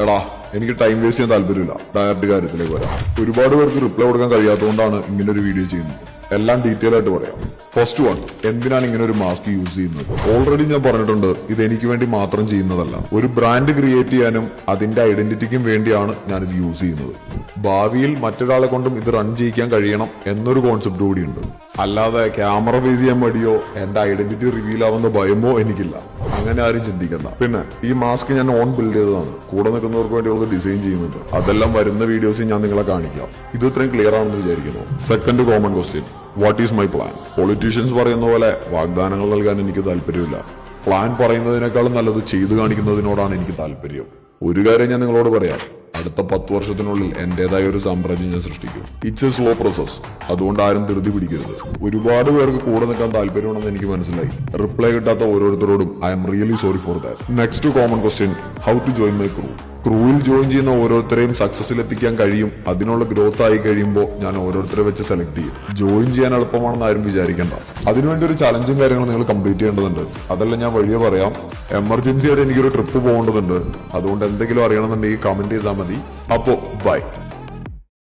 എടാ എനിക്ക് time waste ചെയ്യാൻ താല്പര്യമില്ല, ഡയറക്റ്റ് കാര്യത്തിലേക്ക് വരാം. ഒരുപാട് പേർക്ക് റിപ്ലൈ കൊടുക്കാൻ കഴിയാത്തതുകൊണ്ടാണ് ഇങ്ങനെ ഒരു വീഡിയോ ചെയ്യുന്നത്. എല്ലാം ഡീറ്റെയിൽ ആയിട്ട് പറയാം. ഫസ്റ്റ് വൺ, എന്തിനാണ് ഇങ്ങനെ ഒരു മാസ്ക് യൂസ് ചെയ്യുന്നത്? ഓൾറെഡി ഞാൻ പറഞ്ഞിട്ടുണ്ട്, ഇത് എനിക്ക് വേണ്ടി മാത്രം ചെയ്യുന്നതല്ല. ഒരു ബ്രാൻഡ് ക്രിയേറ്റ് ചെയ്യാനും അതിന്റെ ഐഡന്റിറ്റിക്കും വേണ്ടിയാണ് ഞാൻ ഇത് യൂസ് ചെയ്യുന്നത്. ഭാവിയിൽ മറ്റൊരാളെ കൊണ്ടും ഇത് റൺ ചെയ്യിക്കാൻ കഴിയണം എന്നൊരു കോൺസെപ്റ്റ് കൂടിയുണ്ട്. അല്ലാതെ ക്യാമറ ഫേസ് ചെയ്യാൻ മടിയോ എന്റെ ഐഡന്റിറ്റി റിവീൽ ആവുന്ന ഭയമോ എനിക്കില്ല. അങ്ങനെ ആരും ചിന്തിക്കണ്ട. പിന്നെ ഈ മാസ്ക് ഞാൻ ഓൺ ബിൽഡ് ചെയ്തതാണ്. കൂടെ നിൽക്കുന്നവർക്ക് വേണ്ടിയുള്ളത് ഡിസൈൻ ചെയ്യുന്നുണ്ട്. അതെല്ലാം വരുന്ന വീഡിയോസിൽ ഞാൻ നിങ്ങളെ കാണിക്കാം. ഇത് ഇത്രയും ക്ലിയർ ആണെന്ന് വിചാരിക്കുന്നു. Second common question, what is my plan? Politicians പറയുന്ന പോലെ വാഗ്ദാനങ്ങൾ നൽകാൻ എനിക്ക് താല്പര്യമില്ല. പ്ലാൻ പറയുന്നതിനേക്കാളും നല്ലത് ചെയ്തു കാണിക്കുന്നതിനോടാണ് എനിക്ക് താല്പര്യം. ഒരു കാര്യം ഞാൻ നിങ്ങളോട് പറയാം, അടുത്ത 10 വർഷത്തിനുള്ളിൽ എന്റേതായ ഒരു സാമ്രാജ്യം ഞാൻ സൃഷ്ടിക്കും. It's A slow process. അതുകൊണ്ട് ആരും ധൃതി പിടിക്കരുത്. ഒരുപാട് പേർക്ക് കൂടെ നിൽക്കാൻ താല്പര്യമുണ്ടെന്ന് എനിക്ക് മനസ്സിലായി. റിപ്ലൈ കിട്ടാത്ത ഓരോരുത്തരോടും I am really sorry for that. Next common question, how to join my crew? ക്രൂവിൽ ജോയിൻ ചെയ്യുന്ന ഓരോരുത്തരെയും സക്സസിൽ എത്തിക്കാൻ കഴിയും. അതിനുള്ള ഗ്രോത്ത് ആയി കഴിയുമ്പോൾ ഞാൻ ഓരോരുത്തരെ വെച്ച് സെലക്ട് ചെയ്യും. ജോയിൻ ചെയ്യാൻ എളുപ്പമാണെന്ന് ആരും വിചാരിക്കേണ്ട. അതിനുവേണ്ടി ഒരു ചലഞ്ചും കാര്യങ്ങളും നിങ്ങൾ കംപ്ലീറ്റ് ചെയ്യേണ്ടതുണ്ട്. അതെല്ലാം ഞാൻ വഴിയെ പറയാം. എമർജൻസി ആയിട്ട് എനിക്കൊരു ട്രിപ്പ് പോകേണ്ടതുണ്ട്. അതുകൊണ്ട് എന്തെങ്കിലും അറിയണമെന്നുണ്ടെങ്കിൽ കമന്റ് ചെയ്താൽ മതി. അപ്പോ ബൈ.